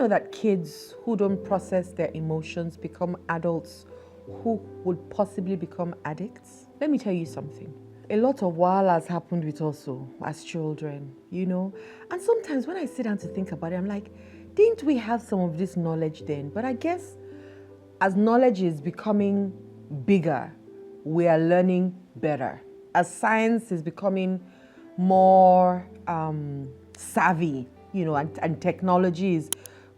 know that kids who don't process their emotions become adults who would possibly become addicts? Let me tell you something. A lot of wahala has happened with us as children, And sometimes when I sit down to think about it, I'm like, didn't we have some of this knowledge then? But I guess as knowledge is becoming bigger, we are learning better. As science is becoming more savvy, and technology is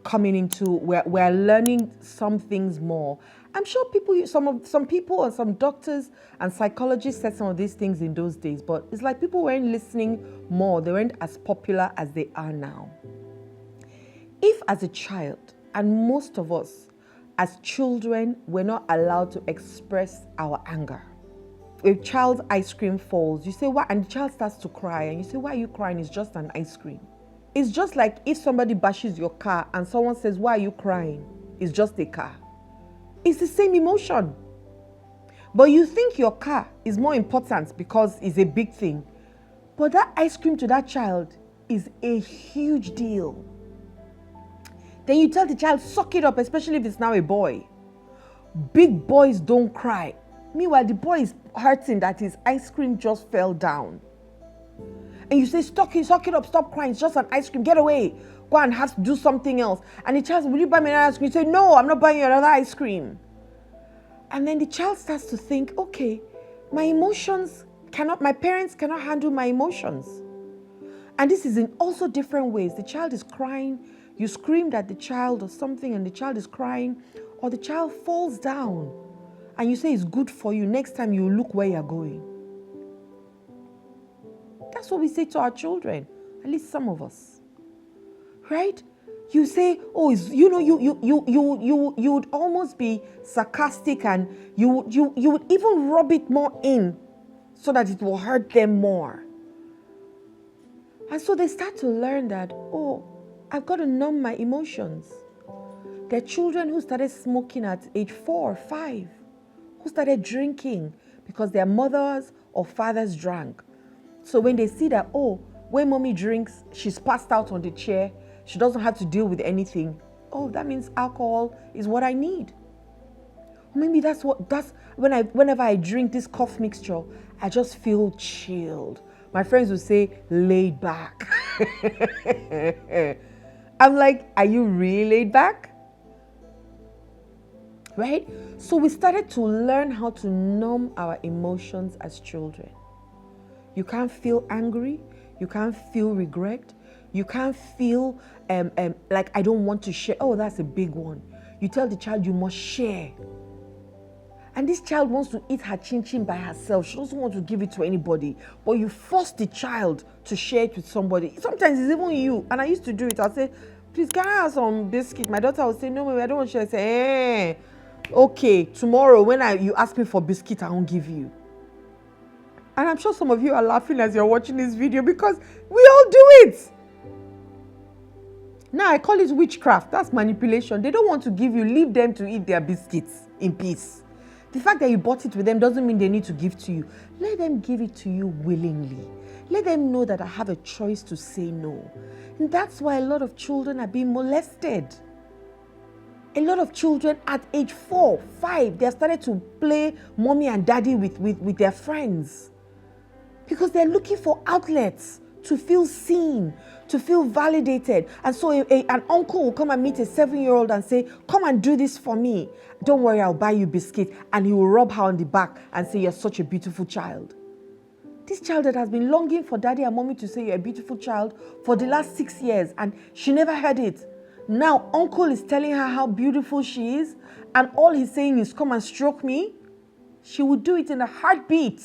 coming into, we're learning some things more. I'm sure some people or some doctors and psychologists said some of these things in those days, but it's like people weren't listening more. They weren't as popular as they are now. If as a child, and most of us as children, we're not allowed to express our anger. A child's ice cream falls, you say, why? And the child starts to cry, and you say, why are you crying? It's just an ice cream. It's just like if somebody bashes your car and someone says, why are you crying? It's just a car. It's the same emotion. But you think your car is more important because it's a big thing. But that ice cream to that child is a huge deal. Then you tell the child, suck it up, especially if it's now a boy. Big boys don't cry. Meanwhile, the boy is hurting that his ice cream just fell down. And you say, suck it up, stop crying, it's just an ice cream, get away. Go and have to do something else. And the child says, will you buy me another ice cream? You say, no, I'm not buying you another ice cream. And then the child starts to think, okay, my parents cannot handle my emotions. And this is in also different ways. The child is crying, you screamed at the child or something and the child is crying, or the child falls down and you say it's good for you. Next time you look where you're going. That's what we say to our children, at least some of us, right? You say, oh, you would almost be sarcastic, and you would even rub it more in so that it will hurt them more. And so they start to learn that, oh, I've got to numb my emotions. There are children who started smoking at age 4 or 5, who started drinking because their mothers or fathers drank. So when they see that, oh, when mommy drinks, she's passed out on the chair, she doesn't have to deal with anything. Oh, that means alcohol is what I need. Maybe whenever I drink this cough mixture, I just feel chilled. My friends would say, laid back. I'm like, are you really laid back? Right? So we started to learn how to numb our emotions as children. You can't feel angry. You can't feel regret. You can't feel like I don't want to share. Oh, that's a big one. You tell the child you must share. And this child wants to eat her chin-chin by herself. She doesn't want to give it to anybody. But you force the child to share it with somebody. Sometimes it's even you. And I used to do it. I'll say, please, can I have some biscuit? My daughter will say, no, I don't want to share. I say, okay, tomorrow when you ask me for biscuit, I won't give you. And I'm sure some of you are laughing as you're watching this video because we all do it. Now I call it witchcraft. That's manipulation. They don't want to give you. Leave them to eat their biscuits in peace. The fact that you bought it with them doesn't mean they need to give to you. Let them give it to you willingly. Let them know that I have a choice to say no. And that's why a lot of children are being molested. A lot of children at age 4, 5, they have started to play mommy and daddy with their friends. Because they're looking for outlets to feel seen, to feel validated. And so an uncle will come and meet a 7-year-old and say, come and do this for me. Don't worry, I'll buy you biscuit. And he will rub her on the back and say, you're such a beautiful child. This child that has been longing for daddy and mommy to say you're a beautiful child for the last 6 years, and she never heard it. Now uncle is telling her how beautiful she is, and all he's saying is, come and stroke me. She would do it in a heartbeat.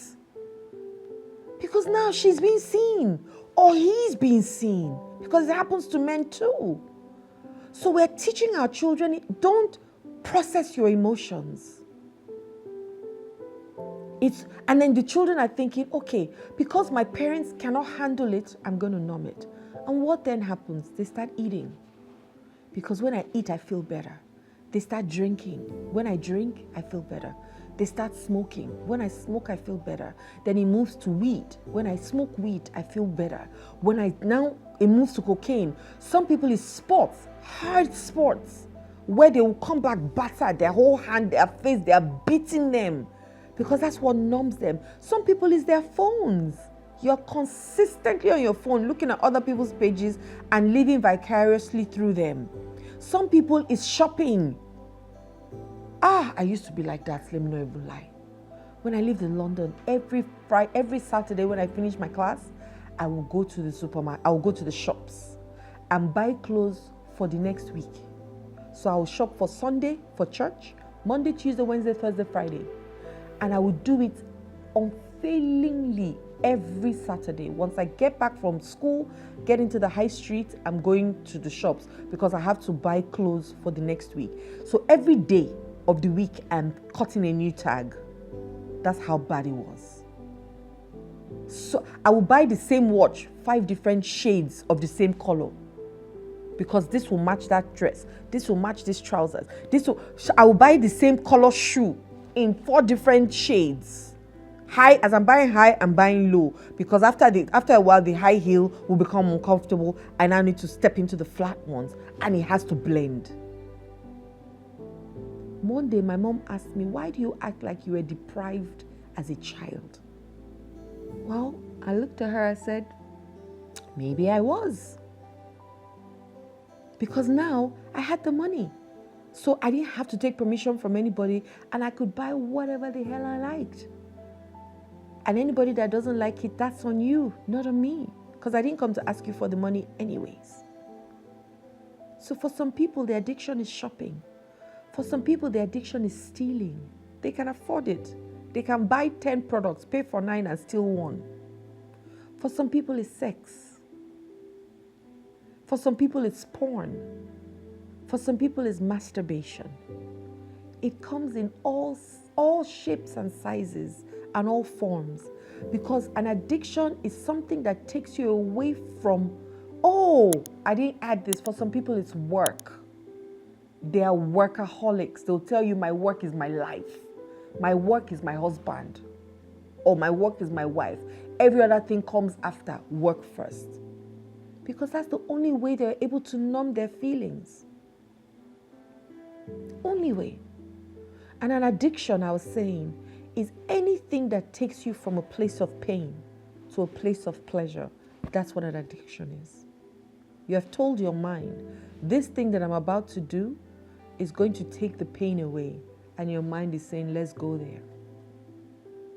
Because now she's being seen, or he's being seen, because it happens to men too. So we're teaching our children, don't process your emotions. And then the children are thinking, okay, because my parents cannot handle it, I'm going to numb it. And what then happens? They start eating. Because when I eat, I feel better. They start drinking. When I drink, I feel better. They start smoking. When I smoke, I feel better. Then it moves to weed. When I smoke weed, I feel better. Now it moves to cocaine. Some people is sports, hard sports, where they will come back battered, their whole hand, their face, they are beating them because that's what numbs them. Some people is their phones. You're consistently on your phone looking at other people's pages and living vicariously through them. Some people is shopping. I used to be like that, let me not even lie. When I lived in London, every Saturday when I finish my class, I will go to the supermarket, I will go to the shops and buy clothes for the next week. So I will shop for Sunday, for church, Monday, Tuesday, Wednesday, Thursday, Friday. And I will do it unfailingly every Saturday. Once I get back from school, get into the high street, I'm going to the shops because I have to buy clothes for the next week. So every day of the week, I'm cutting a new tag. That's how bad it was. So I will buy the same watch, 5 different shades of the same color, because this will match that dress. This will match these trousers. I will buy the same color shoe in 4 different shades. High, as I'm buying high, I'm buying low, because after a while, the high heel will become uncomfortable and I need to step into the flat ones, and it has to blend. One day, my mom asked me, why do you act like you were deprived as a child? Well, I looked at her, I said, maybe I was. Because now I had the money. So I didn't have to take permission from anybody and I could buy whatever the hell I liked. And anybody that doesn't like it, that's on you, not on me. Because I didn't come to ask you for the money anyways. So for some people, the addiction is shopping. For some people, the addiction is stealing. They can afford it. They can buy 10 products, pay for 9 and steal 1. For some people, it's sex. For some people, it's porn. For some people, it's masturbation. It comes in all shapes and sizes and all forms, because an addiction is something that takes you away from, I didn't add this. For some people, it's work. They are workaholics. They'll tell you, my work is my life. My work is my husband. Or my work is my wife. Every other thing comes after. Work first. Because that's the only way they're able to numb their feelings. Only way. And an addiction, I was saying, is anything that takes you from a place of pain to a place of pleasure. That's what an addiction is. You have told your mind, this thing that I'm about to do is going to take the pain away. And your mind is saying, let's go there.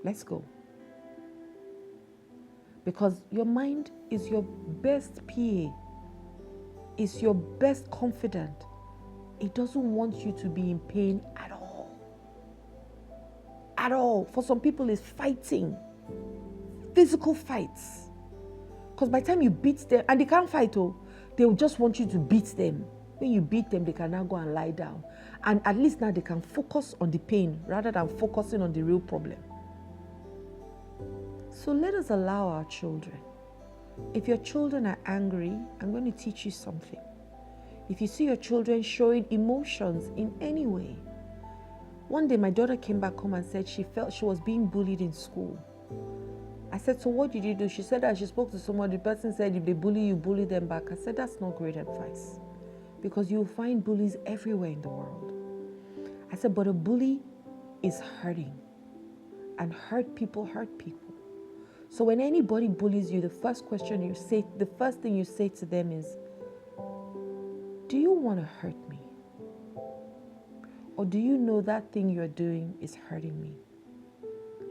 Let's go. Because your mind is your best PA. It's your best confidant. It doesn't want you to be in pain at all. At all. For some people, it's fighting. Physical fights. Because by the time you beat them, and they can't fight, they will just want you to beat them. When you beat them, they can now go and lie down. And at least now they can focus on the pain rather than focusing on the real problem. So let us allow our children. If your children are angry, I'm going to teach you something. If you see your children showing emotions in any way. One day my daughter came back home and said she felt she was being bullied in school. I said, so what did you do? She said that she spoke to someone. The person said, if they bully you, bully them back. I said, that's not great advice. Because you'll find bullies everywhere in the world. I said, but a bully is hurting. And hurt people. So when anybody bullies you, the first thing you say to them is, do you want to hurt me? Or do you know that thing you're doing is hurting me?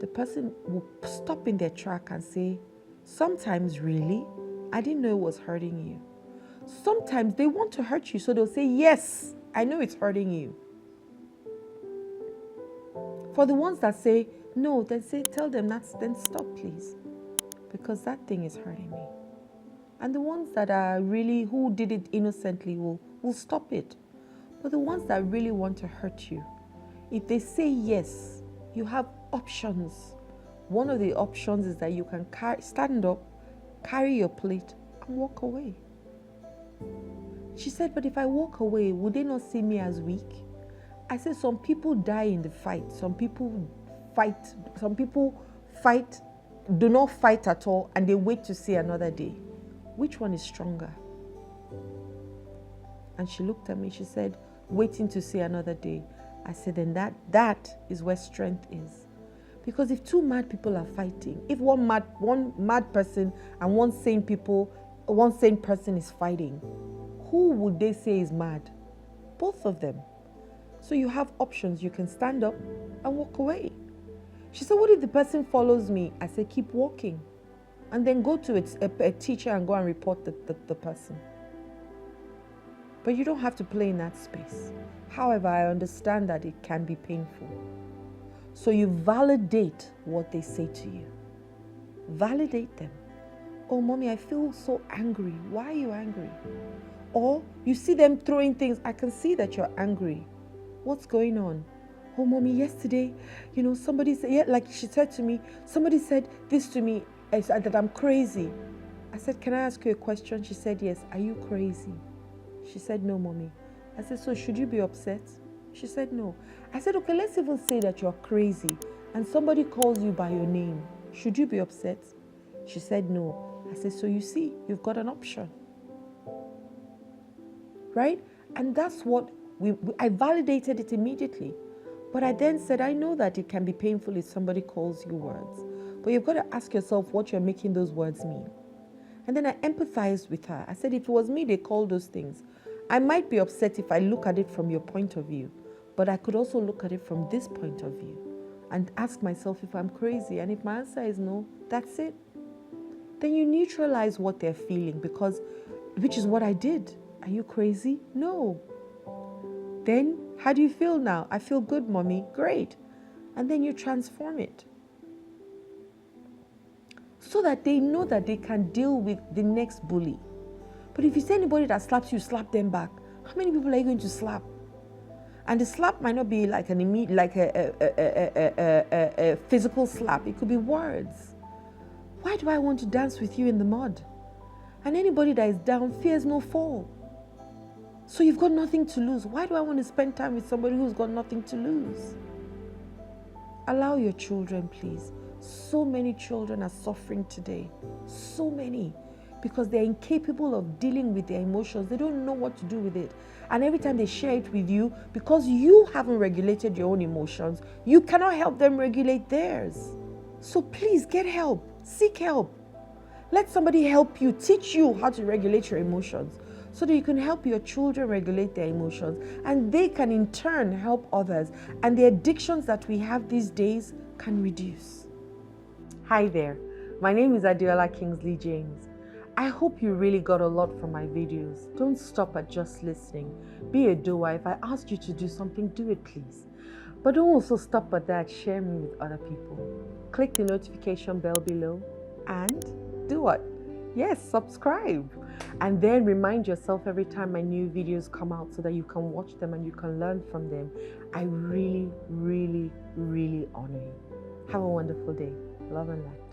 The person will stop in their track and say, sometimes really, I didn't know it was hurting you. Sometimes they want to hurt you, so they'll say, yes, I know it's hurting you. For the ones that say, no, then tell them then stop, please. Because that thing is hurting me. And the ones that are really, who did it innocently will stop it. But the ones that really want to hurt you, if they say yes, you have options. One of the options is that you can stand up, carry your plate, and walk away. She said, but if I walk away, would they not see me as weak? I said, some people die in the fight. Some people fight, do not fight at all, and they wait to see another day. Which one is stronger? And she looked at me, she said, waiting to see another day. I said, then that is where strength is. Because if two mad people are fighting, if one mad person and one sane person is fighting, who would they say is mad? Both of them. So you have options. You can stand up and walk away. She said, what if the person follows me? I said, keep walking. And then go to a teacher and go and report the person. But you don't have to play in that space. However, I understand that it can be painful. So you validate what they say to you. Validate them. Oh, mommy, I feel so angry. Why are you angry? Or you see them throwing things. I can see that you're angry. What's going on? Oh, mommy, yesterday, somebody said, yeah, like she said to me, somebody said this to me, that I'm crazy. I said, can I ask you a question? She said, yes. Are you crazy? She said, no, mommy. I said, so should you be upset? She said, no. I said, okay, let's even say that you're crazy and somebody calls you by your name. Should you be upset? She said, no. I said, so you see, you've got an option. Right? And that's what I validated it immediately. But I then said, I know that it can be painful if somebody calls you words. But you've got to ask yourself what you're making those words mean. And then I empathized with her. I said, if it was me, they called those things. I might be upset if I look at it from your point of view. But I could also look at it from this point of view and ask myself if I'm crazy. And if my answer is no, that's it. Then you neutralize what they're feeling, which is what I did. Are you crazy? No. Then, how do you feel now? I feel good, mommy. Great. And then you transform it. So that they know that they can deal with the next bully. But if you see anybody that slaps you, slap them back. How many people are you going to slap? And the slap might not be like a physical slap. It could be words. Why do I want to dance with you in the mud? And anybody that is down fears no fall. So you've got nothing to lose. Why do I want to spend time with somebody who's got nothing to lose? Allow your children, please. So many children are suffering today. So many. Because they're incapable of dealing with their emotions. They don't know what to do with it. And every time they share it with you, because you haven't regulated your own emotions, you cannot help them regulate theirs. So please get help. Seek help. Let somebody help you, teach you how to regulate your emotions so that you can help your children regulate their emotions and they can in turn help others. And the addictions that we have these days can reduce. Hi there. My name is Adiola Kingsley James. I hope you really got a lot from my videos. Don't stop at just listening. Be a doer. If I asked you to do something, do it please. But don't also stop at that. Share me with other people. Click the notification bell below and do what? Yes, subscribe. And then remind yourself every time my new videos come out so that you can watch them and you can learn from them. I really, really, really honor you. Have a wonderful day. Love and light.